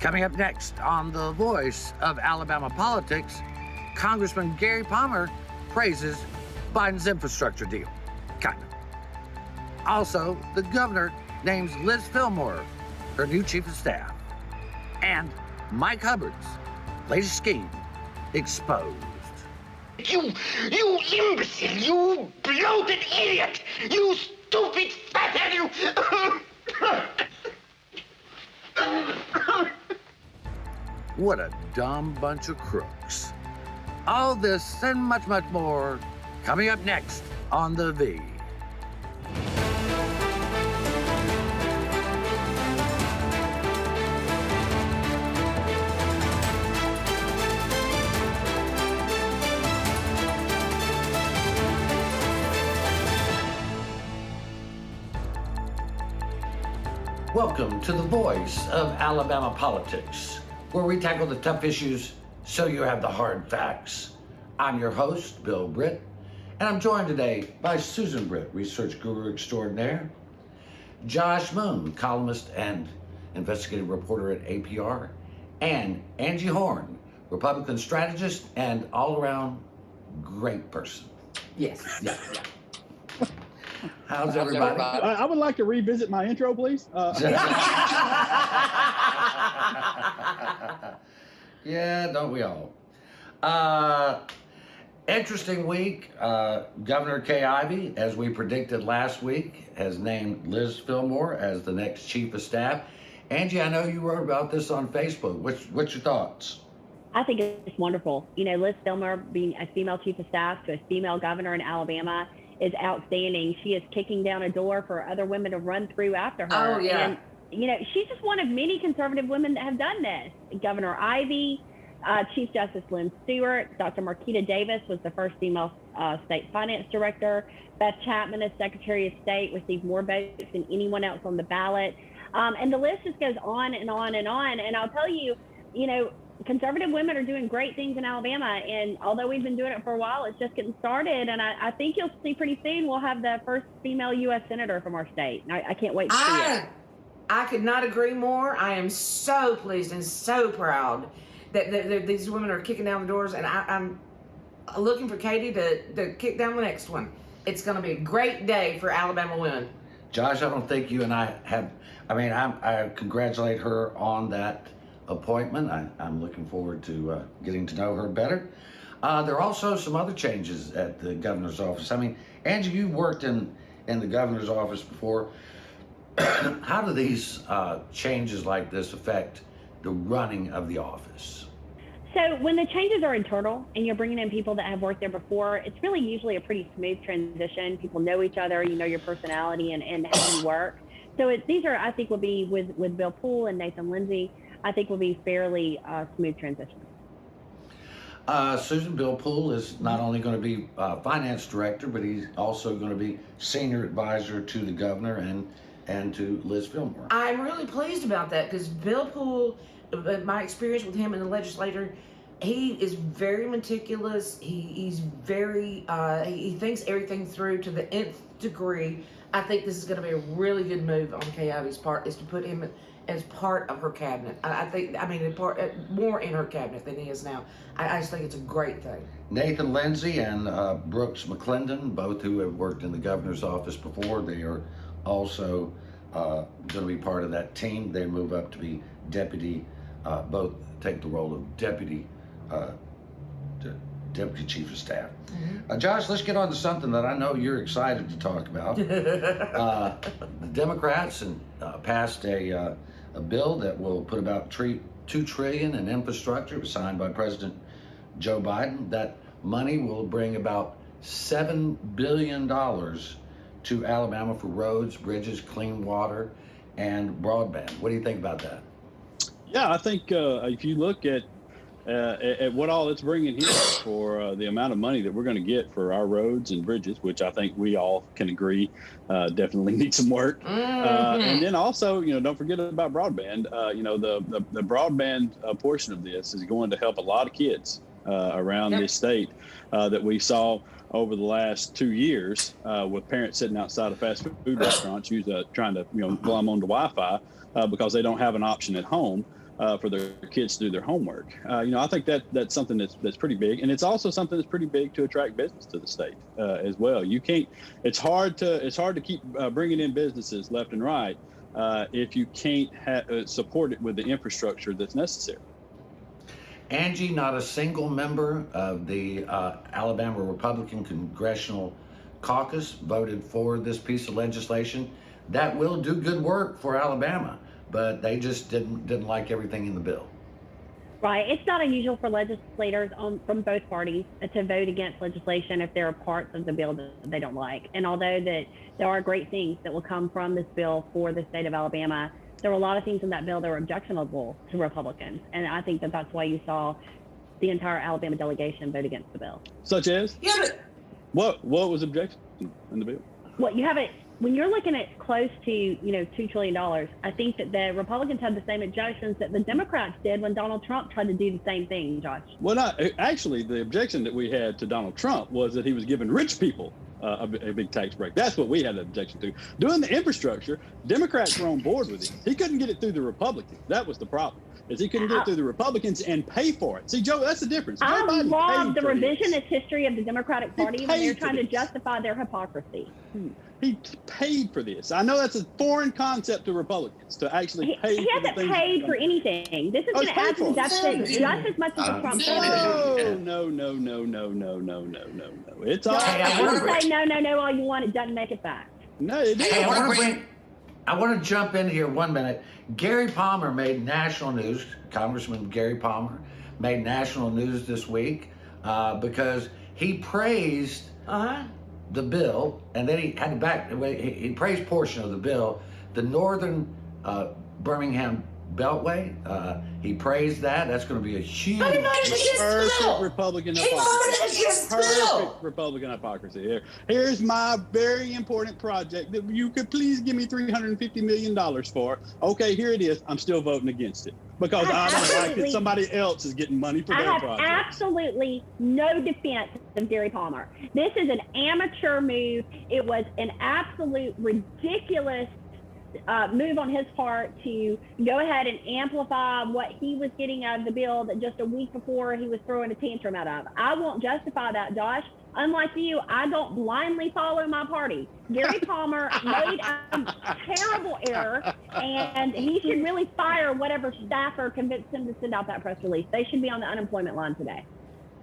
Coming up next on The Voice of Alabama Politics, Congressman Gary Palmer praises Biden's infrastructure deal. Kind of. Also, the governor names Liz Fillmore her new chief of staff. And Mike Hubbard's latest scheme exposed. You imbecile, you bloated idiot, you stupid fathead, you... What a dumb bunch of crooks. All this and much, much more coming up next on The V. Welcome to The Voice of Alabama Politics, where we tackle the tough issues so you have the hard facts. I'm your host, Bill Britt, and I'm joined today by Susan Britt, research guru extraordinaire, Josh Moon, columnist and investigative reporter at APR, and Angie Horn, Republican strategist and all-around great person. Yes. Yeah. How's everybody? I would like to revisit my intro, please. Yeah, don't we all? Interesting week. Governor Kay Ivey, as we predicted last week, has named Liz Fillmore as the next chief of staff. Angie, I know you wrote about this on Facebook. What's your thoughts? I think it's wonderful. You know, Liz Fillmore being a female chief of staff to a female governor in Alabama is outstanding. She is kicking down a door for other women to run through after her. Oh, yeah. And, you know, she's just one of many conservative women that have done this. Governor Ivey, Chief Justice Lynn Stewart, Dr. Marquita Davis was the first female state finance director. Beth Chapman as Secretary of State received more votes than anyone else on the ballot. And the list just goes on and on and on. And I'll tell you, you know, conservative women are doing great things in Alabama. And although we've been doing it for a while, it's just getting started. And I think you'll see pretty soon we'll have the first female U.S. senator from our state. I can't wait to see it. I could not agree more. I am so pleased and so proud that these women are kicking down the doors. And I'm looking for Katie to kick down the next one. It's going to be a great day for Alabama women. Josh, I don't think you and I have, I congratulate her on that appointment. I'm looking forward to getting to know her better. There are also some other changes at the governor's office. I mean, Angie, you worked in the governor's office before. How do these changes like this affect the running of the office? So when the changes are internal and you're bringing in people that have worked there before, it's really usually a pretty smooth transition. People know each other, you know your personality and how you work. So these are, I think, will be with Bill Poole and Nathan Lindsay, I think will be fairly smooth transition. Susan, Bill Poole is not only going to be finance director, but he's also going to be senior advisor to the governor and to Liz Fillmore. I'm really pleased about that because Bill Poole, my experience with him in the legislature, he is very meticulous. He's very, he thinks everything through to the nth degree. I think this is going to be a really good move on Kay Ivey's part, is to put him as part of her cabinet. More in her cabinet than he is now. I just think it's a great thing. Nathan Lindsay and Brooks McClendon, both who have worked in the governor's office before, they are also going to be part of that team. They move up to be deputy, both take the role of deputy chief of staff. Mm-hmm. Josh, let's get on to something that I know you're excited to talk about. The Democrats passed a bill that will put about $2 trillion in infrastructure. It was signed by President Joe Biden. That money will bring about $7 billion to Alabama for roads, bridges, clean water, and broadband. What do you think about that? Yeah, I think if you look at what all it's bringing here for the amount of money that we're going to get for our roads and bridges, which I think we all can agree definitely need some work. Mm-hmm. And then also, don't forget about broadband. The broadband portion of this is going to help a lot of kids around this state that we saw over the last 2 years with parents sitting outside of fast food restaurants trying to glom onto Wi-Fi because they don't have an option at home. for their kids to do their homework. I think that's something that's pretty big, and it's also something that's pretty big to attract business to the state as well. You can't. It's hard to keep bringing in businesses left and right if you can't support it with the infrastructure that's necessary. Angie, not a single member of the Alabama Republican Congressional Caucus voted for this piece of legislation that will do good work for Alabama, but they just didn't like everything in the bill. Right. It's not unusual for legislators from both parties to vote against legislation if there are parts of the bill that they don't like. And although that there are great things that will come from this bill for the state of Alabama, there were a lot of things in that bill that were objectionable to Republicans. And I think that that's why you saw the entire Alabama delegation vote against the bill. Such as? Yeah, but What was objection in the bill? Well, you have it when you're looking at close to, $2 trillion. I think that the Republicans had the same objections that the Democrats did when Donald Trump tried to do the same thing, Josh. Well, actually, the objection that we had to Donald Trump was that he was giving rich people a big tax break. That's what we had an objection to. Doing the infrastructure, Democrats were on board with it. He couldn't get it through the Republicans. That was the problem. Is he couldn't get it through the Republicans and pay for it. See, Joe, that's the difference. Joe I Biden love the paid for this. revisionist history of the Democratic Party when they're paid trying for to this. justify their hypocrisy. He paid for this. I know that's a foreign concept to Republicans to actually pay He for hasn't the things paid that for anything. This is Oh, going to he's add to the paid for it. deficit just as much as the Trump thing. No. It's all Hey, I You wanna can say no all you want. It doesn't make it fact. No, it is. Hey, I want to jump in here 1 minute. Gary Palmer made national news. Congressman Gary Palmer made national news this week because he praised the bill, and then he had to back. He praised portion of the bill, the Northern Birmingham Beltway. He praised that. That's going to be a huge. But he voted against the bill. Republican He hypocrisy. voted against the bill. Perfect Republican hypocrisy. Here's my very important project that you could please give me $350 million for. Okay, here it is. I'm still voting against it because I don't like that somebody else is getting money for I their have project. absolutely no defense of Gary Palmer. This is an amateur move. It was an absolute ridiculous move on his part to go ahead and amplify what he was getting out of the bill that just a week before he was throwing a tantrum out of. I won't justify that, Josh. Unlike you, I don't blindly follow my party. Gary Palmer made a terrible error, and he should really fire whatever staffer convinced him to send out that press release. They should be on the unemployment line today.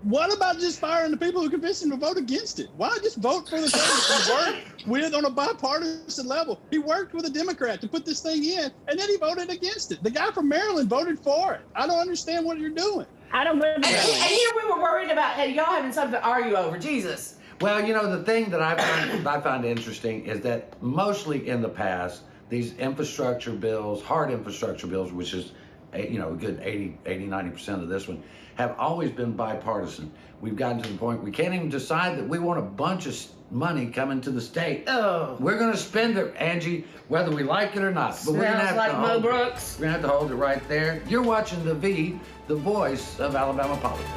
What about just firing the people who convinced him to vote against it? Why not just vote for the thing he worked with on a bipartisan level? He worked with a Democrat to put this thing in, and then he voted against it. The guy from Maryland voted for it. I don't understand what you're doing. I don't live in And Maryland. here we were worried about y'all having something to argue over. Jesus. Well, the thing that I find interesting is that mostly in the past, these infrastructure bills, hard infrastructure bills, which is a good 80, 90% of this one, have always been bipartisan. We've gotten to the point we can't even decide that we want a bunch of money coming to the state. Oh. We're going to spend it, Angie, whether we like it or not. But we're going to have like to Mo hold Brooks. We're going to have to hold it right there. You're watching The V, the voice of Alabama politics.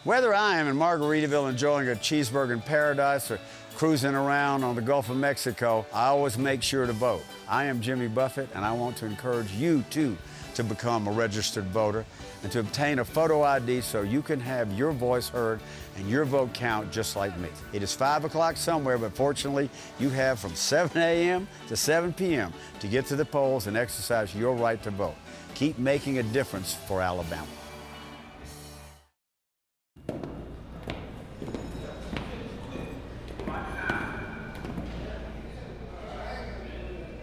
Whether I am in Margaritaville enjoying a cheeseburger in paradise or cruising around on the Gulf of Mexico, I always make sure to vote. I am Jimmy Buffett, and I want to encourage you, too, to become a registered voter and to obtain a photo ID so you can have your voice heard and your vote count just like me. It is 5 o'clock somewhere, but fortunately, you have from 7 a.m. to 7 p.m. to get to the polls and exercise your right to vote. Keep making a difference for Alabama.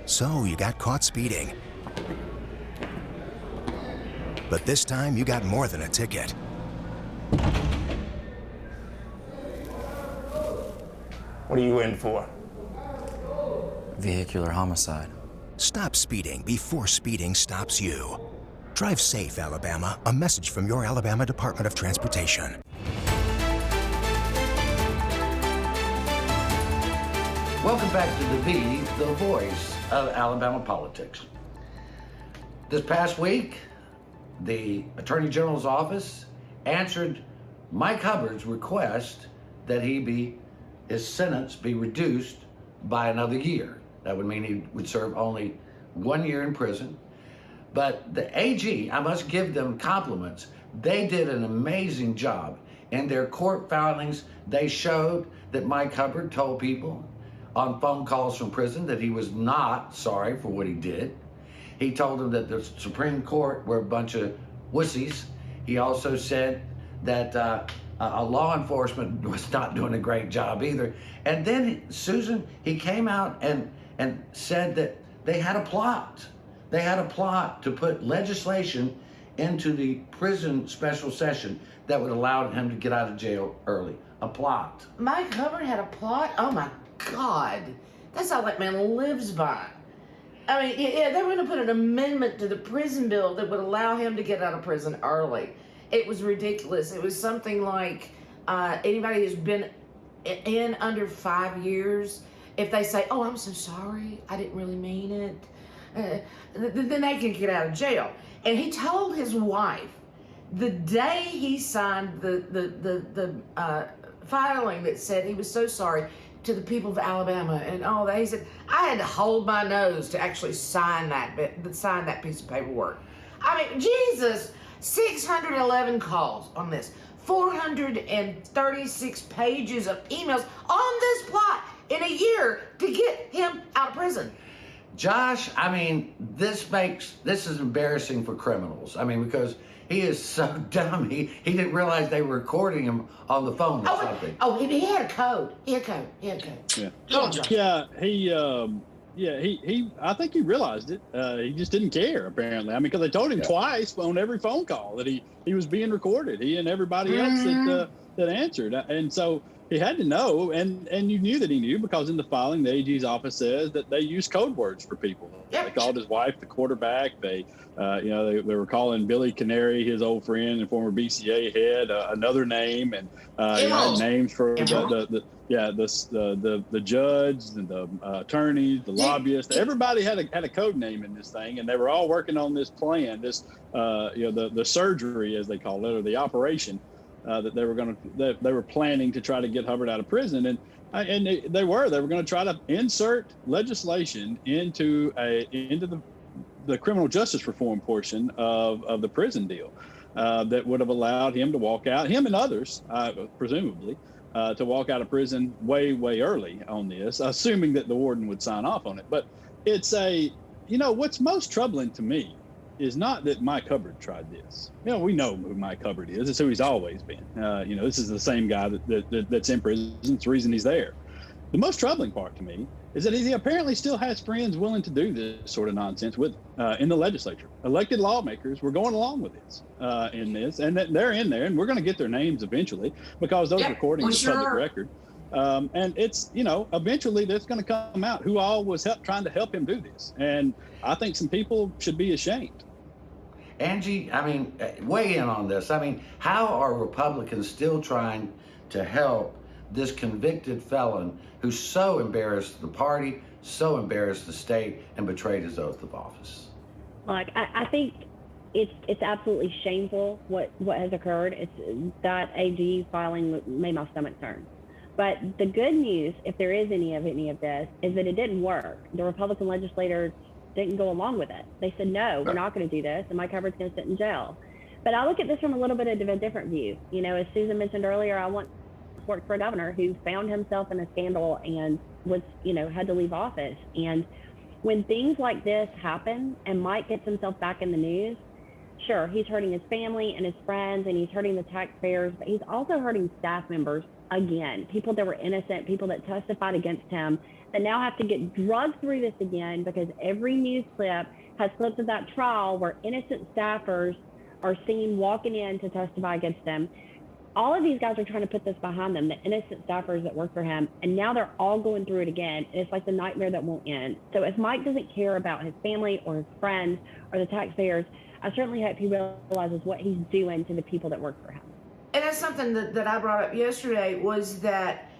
So you got caught speeding. But this time you got more than a ticket. What are you in for? Vehicular homicide. Stop speeding before speeding stops you. Drive safe, Alabama. A message from your Alabama Department of Transportation. Welcome back to The V, the voice of Alabama politics. This past week, the Attorney General's office answered Mike Hubbard's request that his sentence be reduced by another year. That would mean he would serve only 1 year in prison. But the AG, I must give them compliments. They did an amazing job. In their court filings, they showed that Mike Hubbard told people on phone calls from prison that he was not sorry for what he did. He told them that the Supreme Court were a bunch of wussies. He also said that law enforcement was not doing a great job either. And then, Susan, he came out and said that they had a plot. They had a plot to put legislation into the prison special session that would allow him to get out of jail early. A plot. Mike Hubbard had a plot? Oh my God. That's all that man lives by. I mean, yeah, they were going to put an amendment to the prison bill that would allow him to get out of prison early. It was ridiculous. It was something like anybody who's been in under 5 years, if they say, oh, I'm so sorry, I didn't really mean it, then they can get out of jail. And he told his wife the day he signed the filing that said he was so sorry to the people of Alabama and all that. He said, I had to hold my nose to actually sign that piece of paperwork. I mean, Jesus, 611 calls on this, 436 pages of emails on this plot in a year to get him out of prison. Josh, I mean, this is embarrassing for criminals. I mean, because he is so dumb. He didn't realize they were recording him on the phone or something. He had a code. He had a code. Yeah. Go on, John. He I think he realized it. He just didn't care, apparently. I mean, because they told him twice on every phone call that he was being recorded. He and everybody else that answered. And so he had to know, and you knew that he knew, because in the filing, the AG's office says that they use code words for people. Yep. They called his wife the quarterback. They were calling Billy Canary, his old friend and former BCA head, another name, and had names for the judge and the attorneys, the lobbyists. Everybody had a code name in this thing, and they were all working on this plan, the surgery, as they call it, or the operation. That they were planning to try to get Hubbard out of prison, and they were going to try to insert legislation into the criminal justice reform portion of the prison deal that would have allowed him to walk out, him and others, presumably, to walk out of prison way early on this, assuming that the warden would sign off on it. But it's what's most troubling to me is not that Mike Hubbard tried this. We know who Mike Hubbard is. It's who he's always been. This is the same guy that's in prison. It's the reason he's there. The most troubling part to me is that he apparently still has friends willing to do this sort of nonsense with in the legislature. Elected lawmakers were going along with this in this, and that they're in there, and we're going to get their names eventually because those recordings are public record. And it's, eventually that's going to come out who all was trying to help him do this. And I think some people should be ashamed. Angie, I mean, weigh in on this. I mean, how are Republicans still trying to help this convicted felon who so embarrassed the party, so embarrassed the state, and betrayed his oath of office? Like, I think it's absolutely shameful what has occurred. It's that AG filing made my stomach turn. But the good news, if there is any of this, is that it didn't work. The Republican legislators didn't go along with it. They said, no, we're not going to do this, and Mike Hubbard's going to sit in jail. But I look at this from a little bit of a different view. As Susan mentioned earlier, I once worked for a governor who found himself in a scandal and was, had to leave office. And when things like this happen and Mike gets himself back in the news, sure, he's hurting his family and his friends, and he's hurting the taxpayers, but he's also hurting staff members again, people that were innocent, people that testified against him, that now have to get drugged through this again because every news clip has clips of that trial where innocent staffers are seen walking in to testify against him. All of these guys are trying to put this behind them, the innocent staffers that work for him, and now they're all going through it again, and it's like the nightmare that won't end. So if Mike doesn't care about his family or his friends or the taxpayers, I certainly hope he realizes what he's doing to the people that work for him. And that's something that I brought up yesterday was that,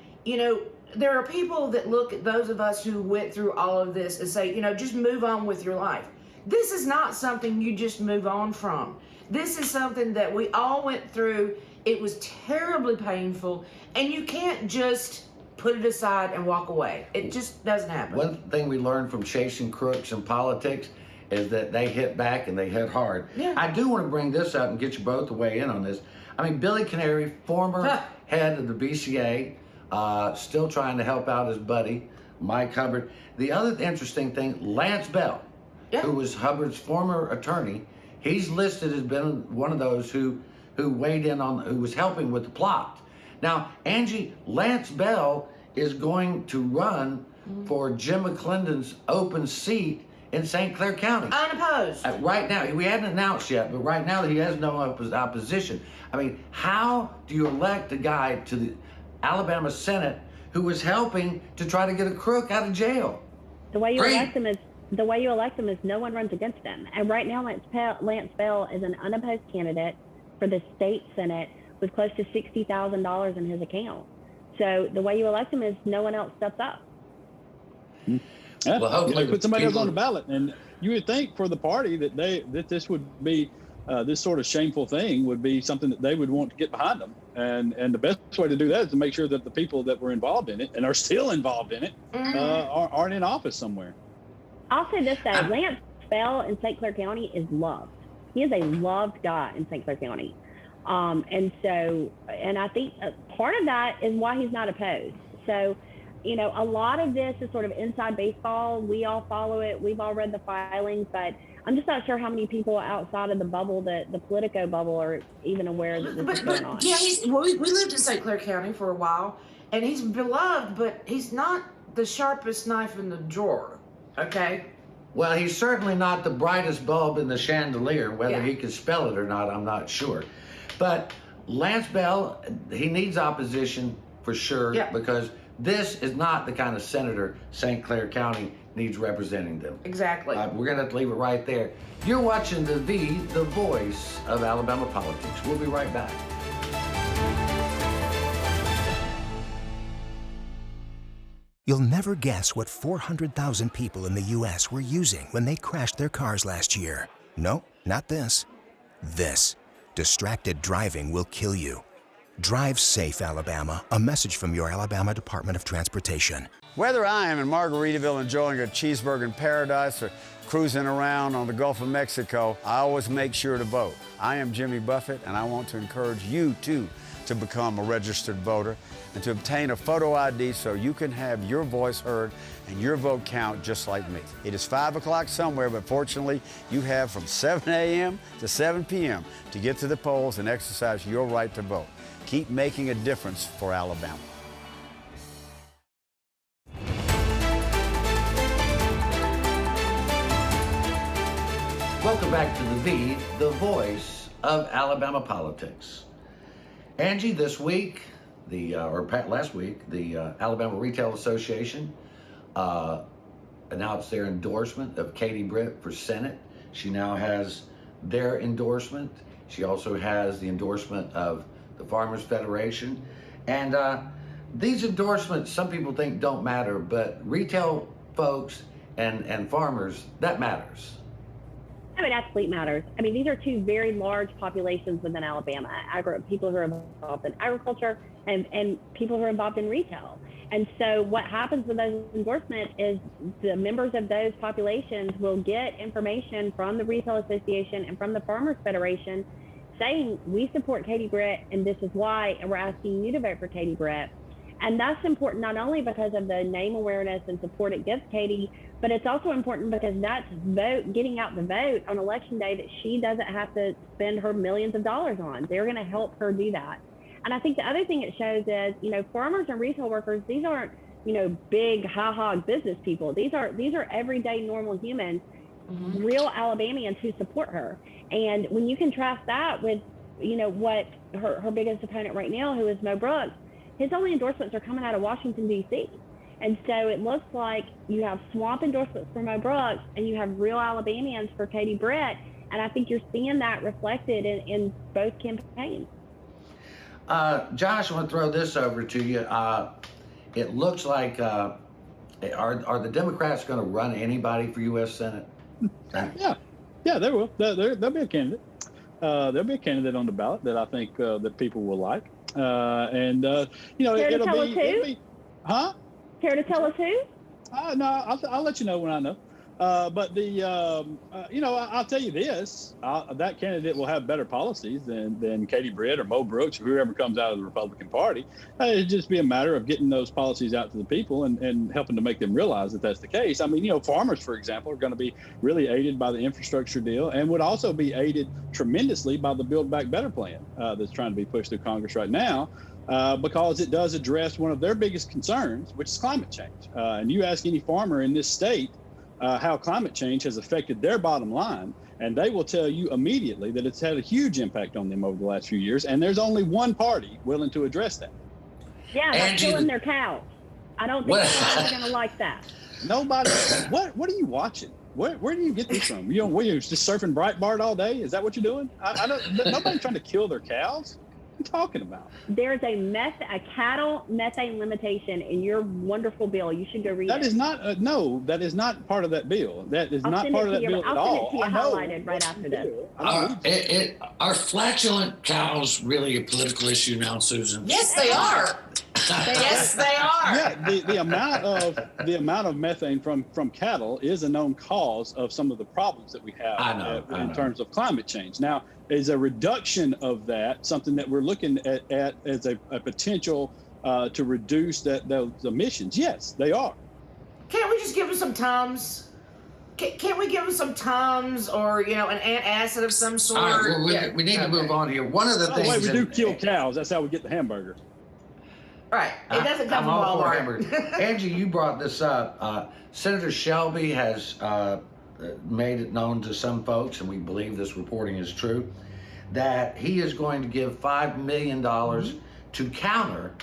there are people that look at those of us who went through all of this and say, just move on with your life. This is not something you just move on from. This is something that we all went through. It was terribly painful, and you can't just put it aside and walk away. It just doesn't happen. One thing we learned from chasing crooks in politics is that they hit back and they hit hard. Yeah. I do want to bring this up and get you both to weigh in on this. I mean, Billy Canary, former head of the BCA, still trying to help out his buddy, Mike Hubbard. The other interesting thing, Lance Bell, who was Hubbard's former attorney, he's listed as been one of those who weighed in on, who was helping with the plot. Now, Angie, Lance Bell is going to run for Jim McClendon's open seat in St. Clair County. Unopposed. Right now, we haven't announced yet, but right now he has no opposition. I mean, how do you elect a guy to the Alabama Senate who was helping to try to get a crook out of jail? The way you elect him is no one runs against him. And right now, Lance Bell is an unopposed candidate for the state Senate with close to $60,000 in his account. So the way you elect him is no one else steps up. Yeah, well, hopefully put somebody else on the ballot, and you would think for the party that this would be this sort of shameful thing would be something that they would want to get behind them, and the best way to do that is to make sure that the people that were involved in it and are still involved in it aren't in office somewhere. I'll say this though, Lance Bell in St. Clair County is loved. He is a loved guy in St. Clair County, and I think part of that is why he's not opposed. So. You know, a lot of this is sort of inside baseball. We all follow it. We've all read the filings, but I'm just not sure how many people outside of the bubble, the Politico bubble, are even aware that this is going on. Yeah, we lived in St. Clair County for a while, and he's beloved, but he's not the sharpest knife in the drawer, okay? Well, he's certainly not the brightest bulb in the chandelier. Whether he can spell it or not, I'm not sure. But Lance Bell, he needs opposition for sure, because this is not the kind of senator St. Clair County needs representing them. Exactly. We're going to have to leave it right there. You're watching the voice of Alabama politics. We'll be right back. You'll never guess what 400,000 people in the U.S. were using when they crashed their cars last year. No, not this. This. Distracted driving will kill you. Drive safe, Alabama. A message from your Alabama Department of Transportation. Whether I am in Margaritaville enjoying a cheeseburger in paradise or cruising around on the Gulf of Mexico, I always make sure to vote. I am Jimmy Buffett, and I want to encourage you, too, to become a registered voter and to obtain a photo ID so you can have your voice heard and your vote count just like me. It is 5 o'clock somewhere, but fortunately, you have from 7 a.m. to 7 p.m. to get to the polls and exercise your right to vote. Keep making a difference for Alabama. Welcome back to the voice of Alabama politics. Angie, this week, last week, the Alabama Retail Association announced their endorsement of Katie Britt for Senate. She now has their endorsement. She also has the endorsement of the Farmers Federation. And these endorsements, some people think don't matter, but retail folks and farmers, that matters. I mean, absolutely matters. I mean, these are two very large populations within Alabama, people who are involved in agriculture and people who are involved in retail. And so what happens with those endorsements is the members of those populations will get information from the Retail Association and from the Farmers Federation saying, we support Katie Britt and this is why, and we're asking you to vote for Katie Britt. And that's important not only because of the name awareness and support it gives Katie, but it's also important because that's getting out the vote on election day that she doesn't have to spend her millions of dollars on. They're going to help her do that. And I think the other thing it shows is, farmers and retail workers, these aren't, big hog business people. These are everyday normal humans, real Alabamians who support her. And when you contrast that with, what her biggest opponent right now, who is Mo Brooks, his only endorsements are coming out of Washington, D.C. And so it looks like you have swamp endorsements for Mo Brooks and you have real Alabamians for Katie Britt. And I think you're seeing that reflected in both campaigns. Josh, I want to throw this over to you. It looks like, are the Democrats going to run anybody for U.S. Senate? Yeah, they will. There'll be a candidate. There'll be a candidate on the ballot that I think that people will like. It'll be. Huh? Care to tell us who? No, I'll let you know when I know. But I'll tell you this: that candidate will have better policies than Katie Britt or Mo Brooks or whoever comes out of the Republican Party. It'd just be a matter of getting those policies out to the people and helping to make them realize that that's the case. I mean, farmers, for example, are going to be really aided by the infrastructure deal and would also be aided tremendously by the Build Back Better plan that's trying to be pushed through Congress right now. Because it does address one of their biggest concerns, which is climate change. And you ask any farmer in this state how climate change has affected their bottom line, and they will tell you immediately that it's had a huge impact on them over the last few years, and there's only one party willing to address that. Yeah, they're killing their cows. I don't think they're going to like that. Nobody. What are you watching? Where do you get this from? You're just surfing Breitbart all day? Is that what you're doing? I don't. Nobody's trying to kill their cows. What are you talking about? There's a cattle methane limitation in your wonderful bill. You should go read that. it. Is not no. That is not part of that bill. That is not part of that bill at all. I'll send it to you highlighted right after this. Are flatulent cows really a political issue now, Susan? Yes, they are. Yes, they are. Yeah, the amount of methane from cattle is a known cause of some of the problems that we have in terms of climate change. Now, is a reduction of that something that we're looking at as a potential to reduce those emissions? Yes, they are. Can't we just give them some Tums? Can't we give them some Tums or an antacid of some sort? All right, we need to move on here. One of the things. By the way, we do kill cows. That's how we get the hamburger. Right. It doesn't come from Walmart. Angie, you brought this up. Senator Shelby has made it known to some folks, and we believe this reporting is true, that he is going to give $5 million to counter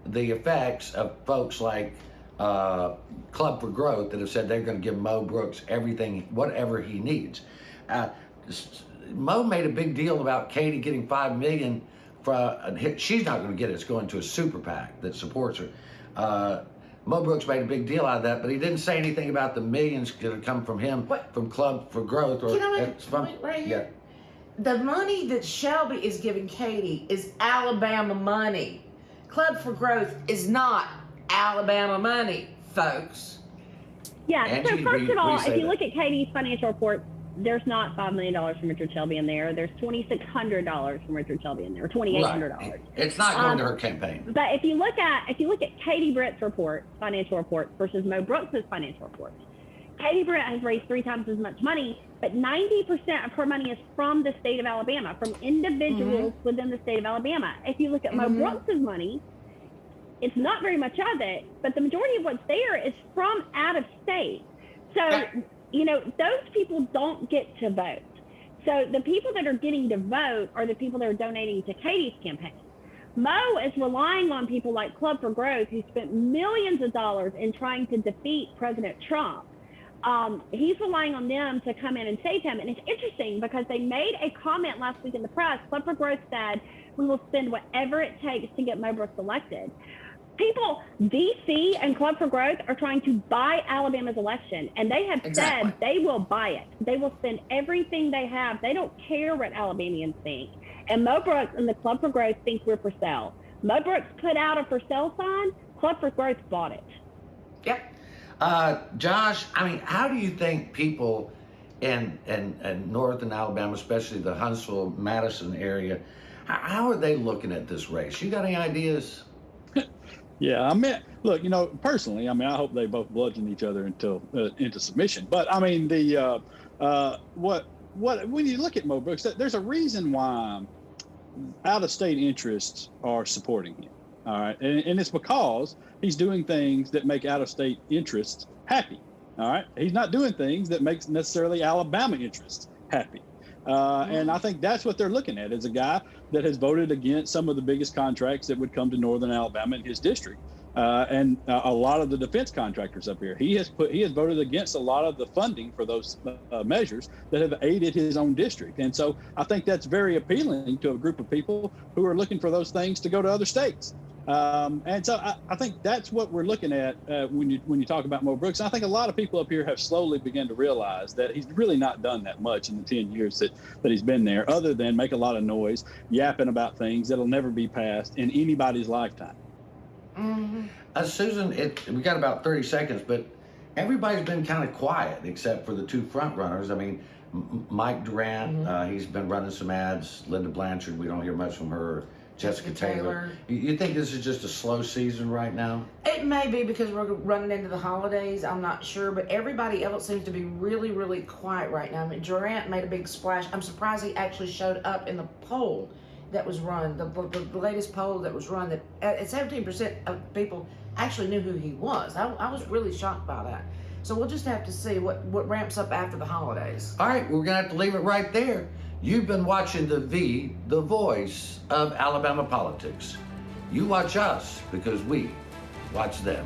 the effects of folks like Club for Growth that have said they're going to give Mo Brooks everything, whatever he needs. Mo made a big deal about Katie getting $5 million. She's not going to get it. It's going to a super PAC that supports her. Mo Brooks made a big deal out of that, but he didn't say anything about the millions that have come from him, from Club for Growth. Or right here? The money that Shelby is giving Katie is Alabama money. Club for Growth is not Alabama money, folks. Yeah, Angie, so first of all, if you that? look at Katie's financial report, there's not $5 million from Richard Shelby in there. There's $2,600 from Richard Shelby in there, or $2,800. Right. It's not going to her campaign. But if you look at Katie Britt's report, financial report, versus Mo Brooks' financial report, Katie Britt has raised 3 times as much money, but 90% of her money is from the state of Alabama, from individuals within the state of Alabama. If you look at Mo Brooks' money, it's not very much of it, but the majority of what's there is from out of state. So, those people don't get to vote. So the people that are getting to vote are the people that are donating to Katie's campaign. Mo is relying on people like Club for Growth, who spent millions of dollars in trying to defeat President Trump. He's relying on them to come in and save him. And it's interesting because they made a comment last week in the press. Club for Growth said, we will spend whatever it takes to get Mo Brooks elected. People, DC and Club for Growth are trying to buy Alabama's election, and they have said they will buy it. They will spend everything they have. They don't care what Alabamians think. And Mo Brooks and the Club for Growth think we're for sale. Mo Brooks put out a for sale sign. Club for Growth bought it. Yep. Josh, I mean, how do you think people in northern Alabama, especially the Huntsville, Madison area, how are they looking at this race? You got any ideas? Yeah, I mean, look, personally, I mean, I hope they both bludgeon each other into submission. But I mean, when you look at Mo Brooks, there's a reason why out-of-state interests are supporting him. All right, and it's because he's doing things that make out-of-state interests happy. All right, he's not doing things that makes necessarily Alabama interests happy. And I think that's what they're looking at, is a guy that has voted against some of the biggest contracts that would come to northern Alabama in his district, and a lot of the defense contractors up here. He has voted against a lot of the funding for those measures that have aided his own district. And so I think that's very appealing to a group of people who are looking for those things to go to other states. And so I think that's what we're looking at when you talk about Mo Brooks. I think a lot of people up here have slowly begun to realize that he's really not done that much in the 10 years that he's been there, other than make a lot of noise, yapping about things that'll never be passed in anybody's lifetime. Susan, we got about 30 seconds, but everybody's been kind of quiet except for the two front runners. I mean, Mike Durant, he's been running some ads. Linda Blanchard, we don't hear much from her. Jessica Taylor. You think this is just a slow season right now? It may be because we're running into the holidays. I'm not sure, but everybody else seems to be really, really quiet right now. I mean, Durant made a big splash. I'm surprised he actually showed up in the poll that was run, the latest poll that was run, that at 17% of people actually knew who he was. I was really shocked by that. So we'll just have to see what ramps up after the holidays. All right, we're going to have to leave it right there. You've been watching the voice of Alabama politics. You watch us because we watch them.